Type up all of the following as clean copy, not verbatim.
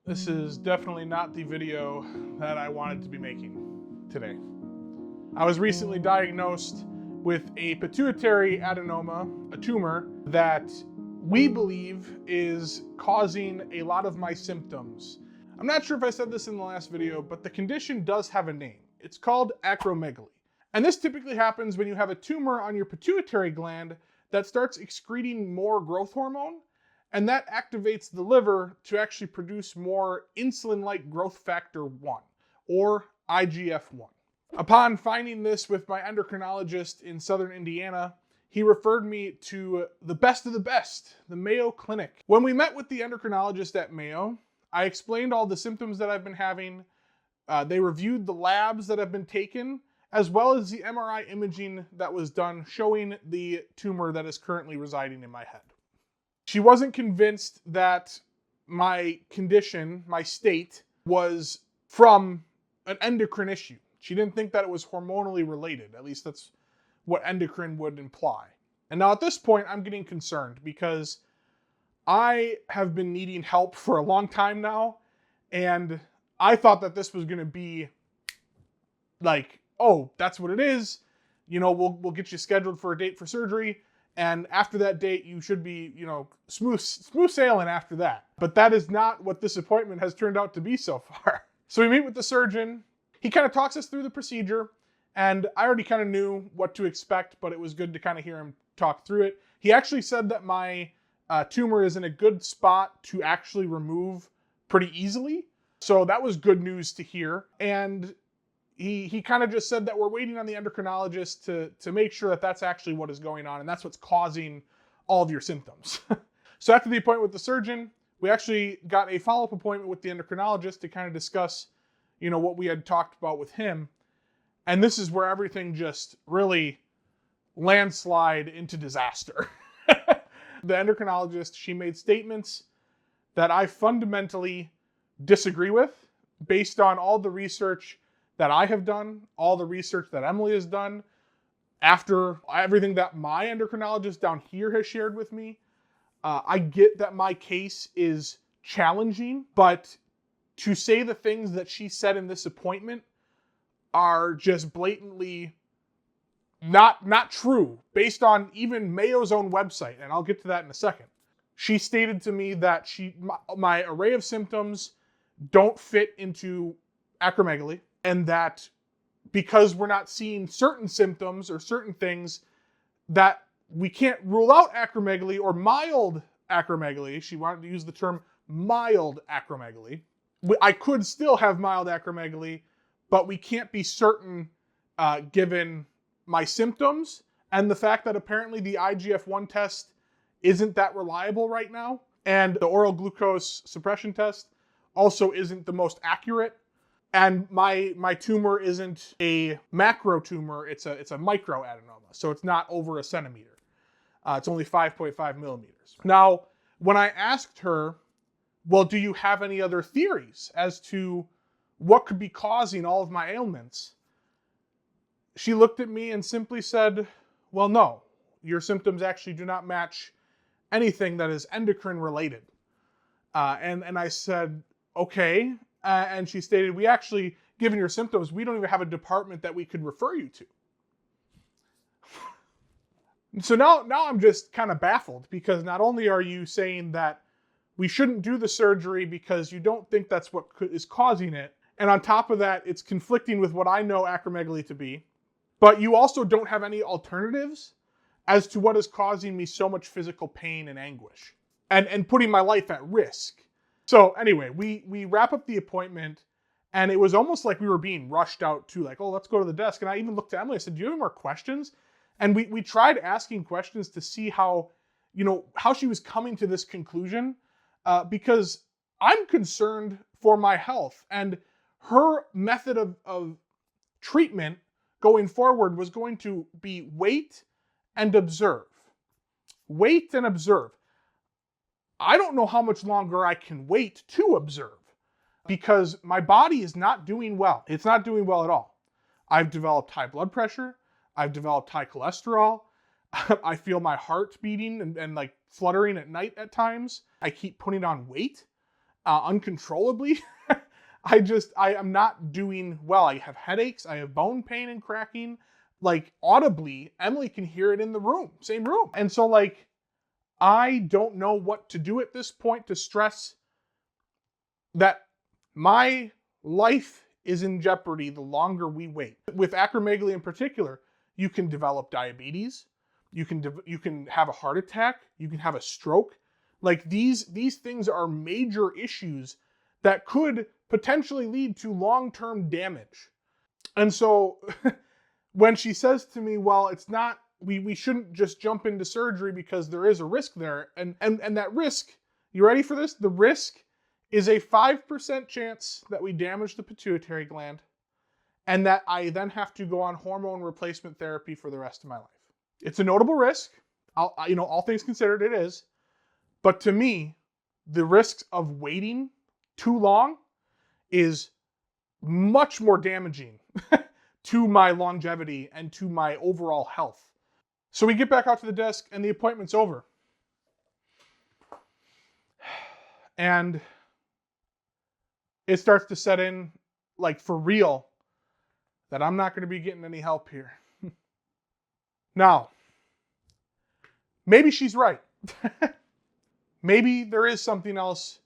This is definitely not the video that I wanted to be making today. I was recently diagnosed with a pituitary adenoma, a tumor that we believe is causing a lot of my symptoms. I'm not sure if I said this in the last video, but the condition does have a name. It's called acromegaly. And this typically happens when you have a tumor on your pituitary gland that starts excreting more growth hormone, and that activates the liver to actually produce more insulin-like growth factor 1, or IGF-1. Upon finding this with my endocrinologist in southern Indiana, he referred me to the best of the best, the Mayo Clinic. When we met with the endocrinologist at Mayo, I explained all the symptoms that I've been having. They reviewed the labs that have been taken, as well as the MRI imaging that was done showing the tumor that is currently residing in my head. She wasn't convinced that my condition, my state, was from an endocrine issue. She didn't think that it was hormonally related. At least that's what endocrine would imply. And now at this point, I'm getting concerned because I have been needing help for a long time now, and I thought that this was going to be like, oh, that's what it is. You know, we'll get you scheduled for a date for surgery, and after that date, you should be, smooth sailing after that. But that is not what this appointment has turned out to be so far. So we meet with the surgeon. He kind of talks us through the procedure, and I already kind of knew what to expect, but it was good to kind of hear him talk through it. He actually said that my tumor is in a good spot to actually remove pretty easily. So that was good news to hear. And he kind of just said that we're waiting on the endocrinologist to make sure that that's actually what is going on, and that's what's causing all of your symptoms. So after the appointment with the surgeon, we actually got a follow-up appointment with the endocrinologist to kind of discuss, what we had talked about with him. And this is where everything just really landslide into disaster. The endocrinologist, she made statements that I fundamentally disagree with based on all the research that I have done, all the research that Emily has done, after everything that my endocrinologist down here has shared with me. I get that my case is challenging, but to say the things that she said in this appointment are just blatantly not true, based on even Mayo's own website, and I'll get to that in a second. She stated to me that my array of symptoms don't fit into acromegaly, and that because we're not seeing certain symptoms or certain things, that we can't rule out acromegaly or mild acromegaly. She wanted to use the term mild acromegaly. I could still have mild acromegaly, but we can't be certain given my symptoms and the fact that apparently the IGF-1 test isn't that reliable right now, and the oral glucose suppression test also isn't the most accurate. And my tumor isn't a macro tumor, it's a micro adenoma, so it's not over a centimeter. It's only 5.5 millimeters. Now, when I asked her, well, do you have any other theories as to what could be causing all of my ailments? She looked at me and simply said, well, no, your symptoms actually do not match anything that is endocrine related. And I said, okay. And she stated, we actually, given your symptoms, we don't even have a department that we could refer you to. So now I'm just kind of baffled, because not only are you saying that we shouldn't do the surgery because you don't think that's what is causing it, and on top of that, it's conflicting with what I know acromegaly to be, but you also don't have any alternatives as to what is causing me so much physical pain and anguish and putting my life at risk. So anyway, we wrap up the appointment, and it was almost like we were being rushed out to, like, oh, let's go to the desk. And I even looked at Emily, I said, do you have any more questions? And we tried asking questions to see how she was coming to this conclusion, because I'm concerned for my health, and her method of treatment going forward was going to be wait and observe. Wait and observe. I don't know how much longer I can wait to observe, because my body is not doing well. It's not doing well at all. I've developed high blood pressure. I've developed high cholesterol. I feel my heart beating and like fluttering at night at times. I keep putting on weight. uncontrollably. I am not doing well. I have headaches. I have bone pain and cracking. Like audibly, Emily can hear it in the room, same room. And so like, I don't know what to do at this point to stress that my life is in jeopardy the longer we wait. With acromegaly in particular, you can develop diabetes, you can have a heart attack, you can have a stroke. Like these things are major issues that could potentially lead to long-term damage. And so when she says to me, well, it's not, we shouldn't just jump into surgery because there is a risk there. And that risk, you ready for this? The risk is a 5% chance that we damage the pituitary gland and that I then have to go on hormone replacement therapy for the rest of my life. It's a notable risk. All things considered, it is. But to me, the risks of waiting too long is much more damaging to my longevity and to my overall health. So we get back out to the desk and the appointment's over. And it starts to set in, like for real, that I'm not going to be getting any help here. Now, maybe she's right. Maybe there is something else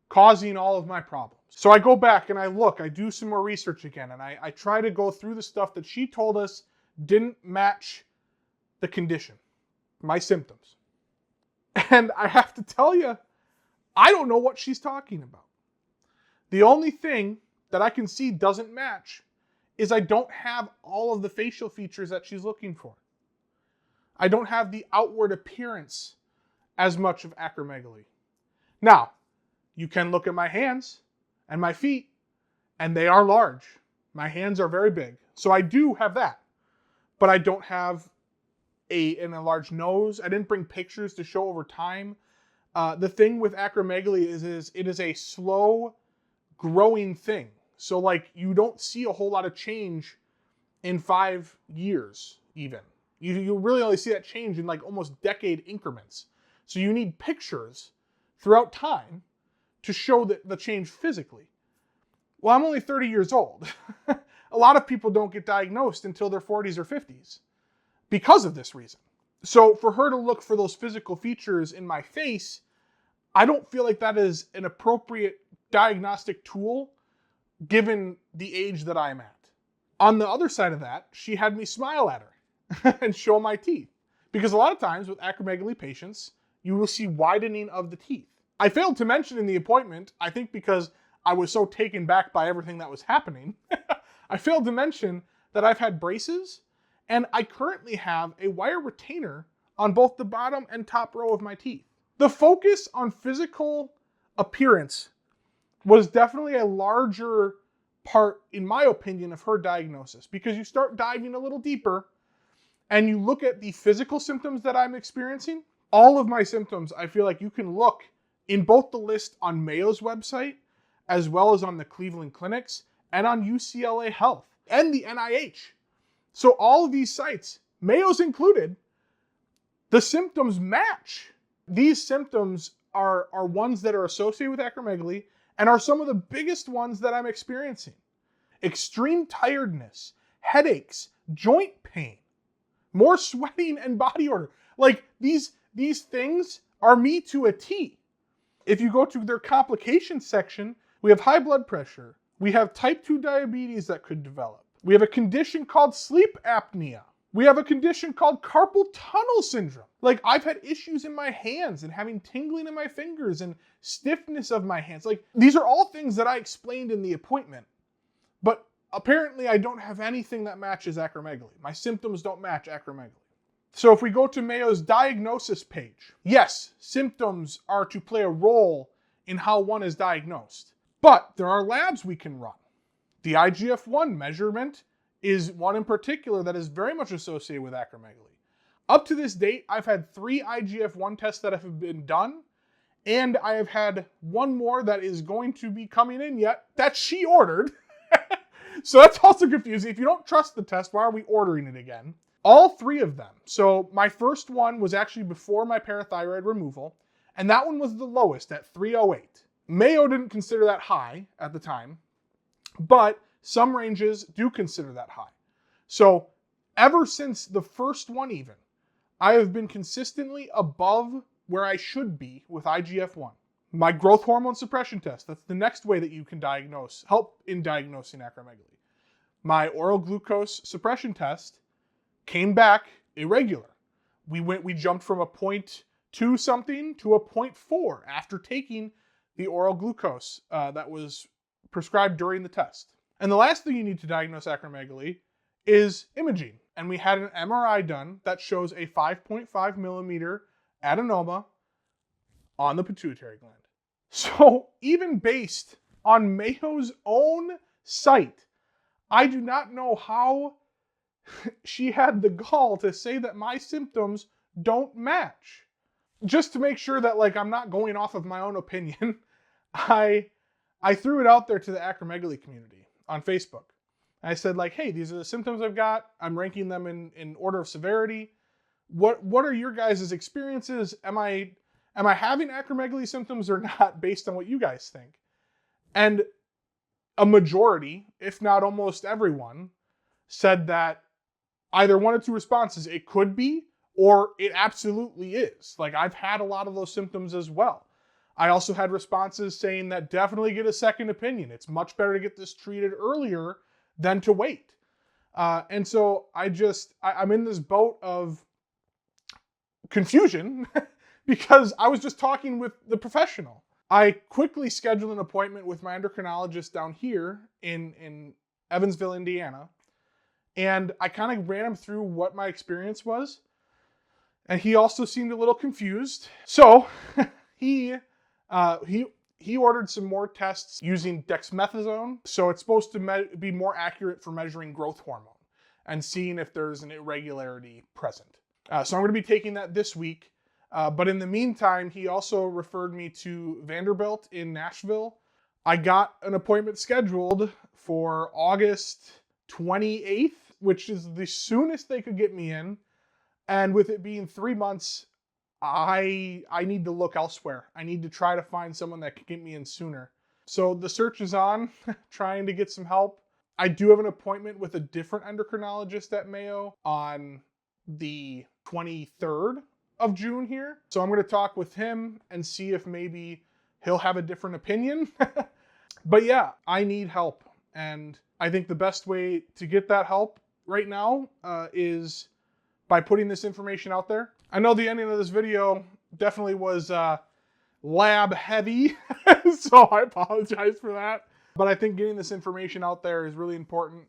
causing all of my problems. So I go back and I do some more research again, and I try to go through the stuff that she told us didn't match the condition, my symptoms. And I have to tell you, I don't know what she's talking about. The only thing that I can see doesn't match is I don't have all of the facial features that she's looking for. I don't have the outward appearance as much of acromegaly. Now, you can look at my hands and my feet, and they are large. My hands are very big. So I do have that. But I don't have a large nose. I didn't bring pictures to show over time. The thing with acromegaly is it is a slow growing thing. So like you don't see a whole lot of change in 5 years even. You really only see that change in like almost decade increments. So you need pictures throughout time to show the change physically. Well, I'm only 30 years old. A lot of people don't get diagnosed until their 40s or 50s because of this reason. So for her to look for those physical features in my face, I don't feel like that is an appropriate diagnostic tool given the age that I'm at. On the other side of that, she had me smile at her and show my teeth. Because a lot of times with acromegaly patients, you will see widening of the teeth. I failed to mention in the appointment, I think because I was so taken back by everything that was happening, I failed to mention that I've had braces and I currently have a wire retainer on both the bottom and top row of my teeth. The focus on physical appearance was definitely a larger part, in my opinion, of her diagnosis, because you start diving a little deeper and you look at the physical symptoms that I'm experiencing. All of my symptoms, I feel like you can look in both the list on Mayo's website, as well as on the Cleveland Clinic's, and on UCLA Health, and the NIH. So all of these sites, Mayo's included, the symptoms match. These symptoms are ones that are associated with acromegaly and are some of the biggest ones that I'm experiencing. Extreme tiredness, headaches, joint pain, more sweating and body odor. Like these things are me to a T. If you go to their complications section, we have high blood pressure. We have type 2 diabetes that could develop. We have a condition called sleep apnea. We have a condition called carpal tunnel syndrome. Like I've had issues in my hands and having tingling in my fingers and stiffness of my hands. Like these are all things that I explained in the appointment. But apparently I don't have anything that matches acromegaly. My symptoms don't match acromegaly. So if we go to Mayo's diagnosis page, yes, symptoms are to play a role in how one is diagnosed. But there are labs we can run. The IGF-1 measurement is one in particular that is very much associated with acromegaly. Up to this date, I've had 3 IGF-1 tests that have been done, and I have had one more that is going to be coming in yet that she ordered. So that's also confusing. If you don't trust the test, why are we ordering it again? All 3 of them. So my first one was actually before my parathyroid removal, and that one was the lowest at 308. Mayo didn't consider that high at the time, but some ranges do consider that high. So ever since the first one even, I have been consistently above where I should be with IGF-1. My growth hormone suppression test, that's the next way that you can help in diagnosing acromegaly. My oral glucose suppression test came back irregular. We jumped from a 0.2 something to a 0.4 after taking the oral glucose that was prescribed during the test. And the last thing you need to diagnose acromegaly is imaging. And we had an MRI done that shows a 5.5 millimeter adenoma on the pituitary gland. So even based on Mayo's own site, I do not know how she had the gall to say that my symptoms don't match. Just to make sure that I'm not going off of my own opinion, I threw it out there to the acromegaly community on Facebook. I said hey, these are the symptoms I've got. I'm ranking them in order of severity. What are your guys' experiences? Am I having acromegaly symptoms or not, based on what you guys think? And a majority, if not almost everyone, said that either one of two responses: it could be, or it absolutely is. I've had a lot of those symptoms as well. I also had responses saying that definitely get a second opinion. It's much better to get this treated earlier than to wait. And so I'm in this boat of confusion because I was just talking with the professional. I quickly scheduled an appointment with my endocrinologist down here in Evansville, Indiana. And I kind of ran him through what my experience was. And he also seemed a little confused. So he ordered some more tests using dexamethasone. So it's supposed to be more accurate for measuring growth hormone and seeing if there's an irregularity present. So I'm going to be taking that this week. But in the meantime, he also referred me to Vanderbilt in Nashville. I got an appointment scheduled for August 28th, which is the soonest they could get me in. And with it being 3 months, I need to look elsewhere. I need to try to find someone that can get me in sooner. So the search is on, trying to get some help. I do have an appointment with a different endocrinologist at Mayo on the 23rd of June here. So I'm going to talk with him and see if maybe he'll have a different opinion. But yeah, I need help. And I think the best way to get that help right now is by putting this information out there. I know the ending of this video definitely was lab heavy, so I apologize for that. But I think getting this information out there is really important.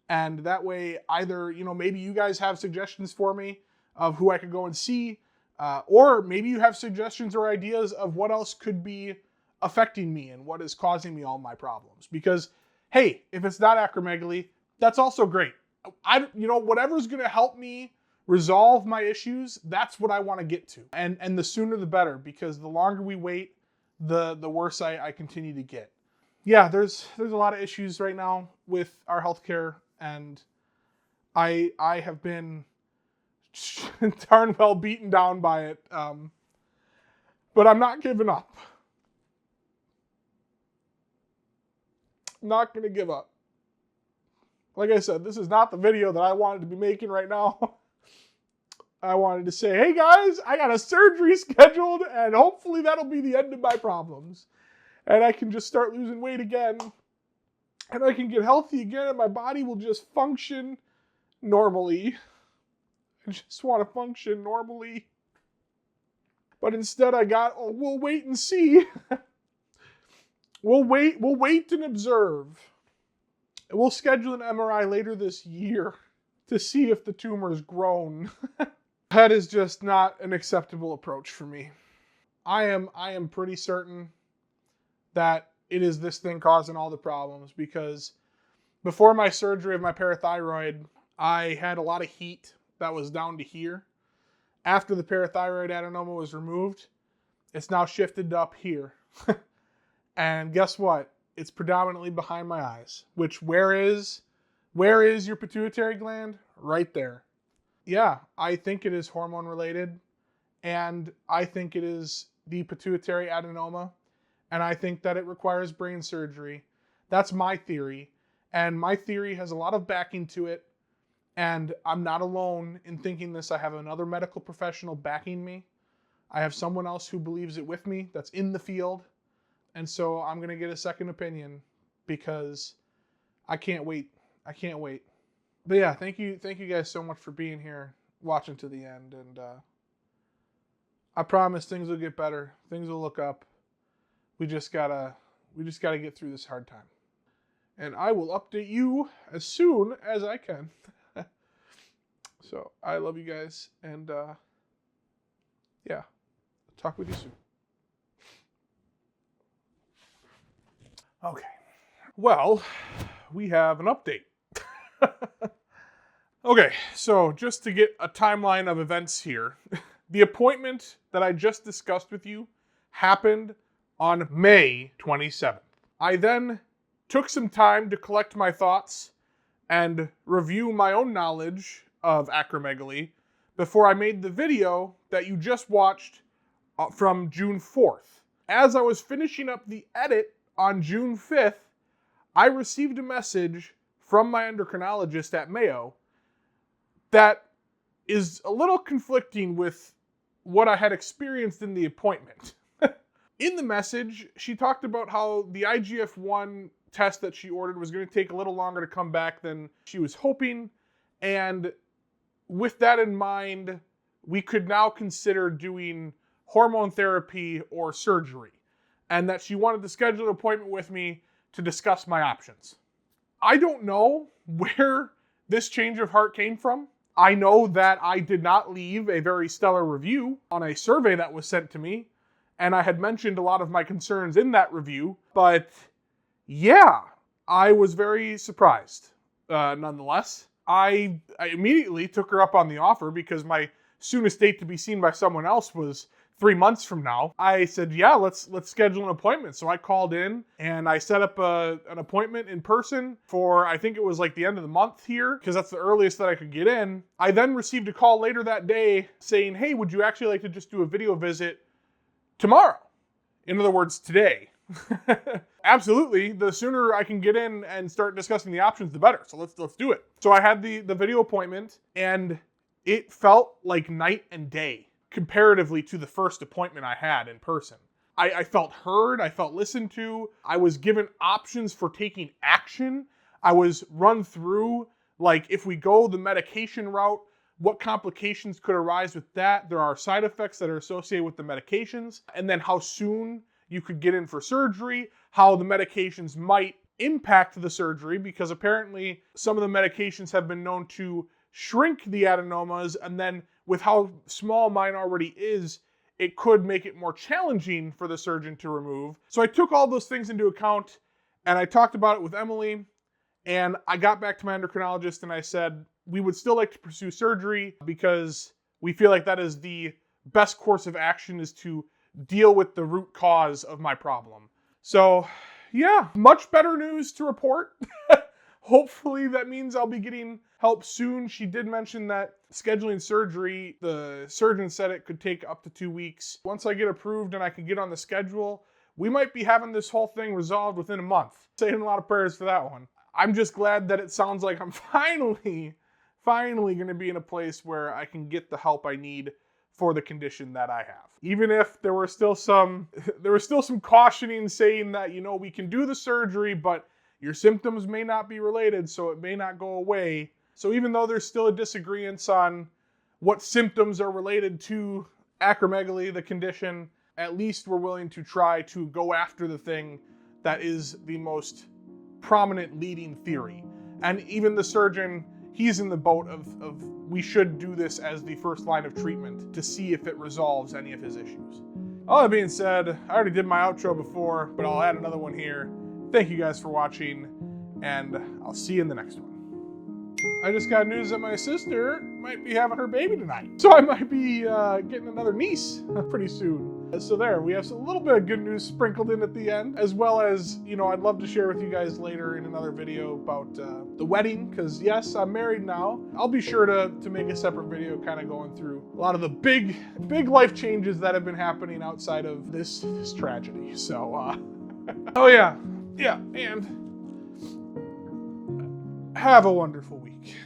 And that way, either, maybe you guys have suggestions for me of who I could go and see, or maybe you have suggestions or ideas of what else could be affecting me and what is causing me all my problems. Because, hey, if it's not acromegaly, that's also great. Whatever's going to help me resolve my issues, that's what I want to get to. And the sooner the better, because the longer we wait, the worse I continue to get. Yeah, there's a lot of issues right now with our healthcare, and I have been darn well beaten down by it. But I'm not giving up. I'm not going to give up. Like I said, this is not the video that I wanted to be making right now. I wanted to say, hey guys, I got a surgery scheduled, and hopefully that'll be the end of my problems. And I can just start losing weight again. And I can get healthy again, and my body will just function normally. I just want to function normally. But instead we'll wait and see. We'll wait and observe. We'll schedule an MRI later this year to see if the tumor's grown. That is just not an acceptable approach for me. I am pretty certain that it is this thing causing all the problems, because before my surgery of my parathyroid, I had a lot of heat that was down to here. After the parathyroid adenoma was removed, it's now shifted up here. And guess what? It's predominantly behind my eyes, which where is your pituitary gland? Right there. Yeah, I think it is hormone related, and I think it is the pituitary adenoma. and I think that it requires brain surgery. That's my theory, and my theory has a lot of backing to it, and I'm not alone in thinking this. I have another medical professional backing me. I have someone else who believes it with me that's in the field, and so I'm going to get a second opinion because I can't wait. I can't wait. But yeah, thank you guys so much for being here, watching to the end, and I promise things will get better. Things will look up. We just gotta get through this hard time. And I will update you as soon as I can. So I love you guys, and yeah, talk with you soon. Okay, well, we have an update. Okay, so just to get a timeline of events here, the appointment that I just discussed with you happened on May 27th. I then took some time to collect my thoughts and review my own knowledge of acromegaly before I made the video that you just watched from June 4th. As I was finishing up the edit on June 5th, I received a message from my endocrinologist at Mayo that is a little conflicting with what I had experienced in the appointment. In the message, she talked about how the IGF-1 test that she ordered was going to take a little longer to come back than she was hoping, and with that in mind, we could now consider doing hormone therapy or surgery, and that she wanted to schedule an appointment with me to discuss my options. I don't know where this change of heart came from. I know that I did not leave a very stellar review on a survey that was sent to me, and I had mentioned a lot of my concerns in that review, but yeah, I was very surprised nonetheless. I immediately took her up on the offer because my soonest date to be seen by someone else was 3 months from now. I said, yeah, let's schedule an appointment. So I called in and I set up an appointment in person for, I think it was like the end of the month here, because that's the earliest that I could get in. I then received a call later that day saying, hey, would you actually like to just do a video visit tomorrow? In other words, today. Absolutely. The sooner I can get in and start discussing the options, the better. So let's do it. So I had the video appointment, and it felt like night and day comparatively to the first appointment I had in person. I felt heard. I felt listened to. I was given options for taking action. I was run through, like, if we go the medication route, what complications could arise with that? There are side effects that are associated with the medications, and then how soon you could get in for surgery, how the medications might impact the surgery, because apparently some of the medications have been known to shrink the adenomas, and then with how small mine already is, it could make it more challenging for the surgeon to remove. So I took all those things into account, and I talked about it with Emily, and I got back to my endocrinologist and I said, we would still like to pursue surgery because we feel like that is the best course of action, is to deal with the root cause of my problem. So yeah, much better news to report. Hopefully that means I'll be getting help soon. She did mention that scheduling surgery, the surgeon said it could take up to 2 weeks. Once I get approved and I can get on the schedule, we might be having this whole thing resolved within a month. Saying a lot of prayers for that one. I'm just glad that it sounds like I'm finally going to be in a place where I can get the help I need for the condition that I have. Even if there was still some cautioning saying that, we can do the surgery, but your symptoms may not be related, so it may not go away. So even though there's still a disagreement on what symptoms are related to acromegaly, the condition, at least we're willing to try to go after the thing that is the most prominent leading theory. And even the surgeon, he's in the boat of we should do this as the first line of treatment to see if it resolves any of his issues. All that being said, I already did my outro before, but I'll add another one here. Thank you guys for watching, and I'll see you in the next one. I just got news that my sister might be having her baby tonight, so I might be getting another niece pretty soon. So there, we have a little bit of good news sprinkled in at the end, as well as, you know, I'd love to share with you guys later in another video about the wedding, because yes, I'm married now. I'll be sure to make a separate video kind of going through a lot of the big life changes that have been happening outside of this tragedy. So, oh yeah, and have a wonderful week.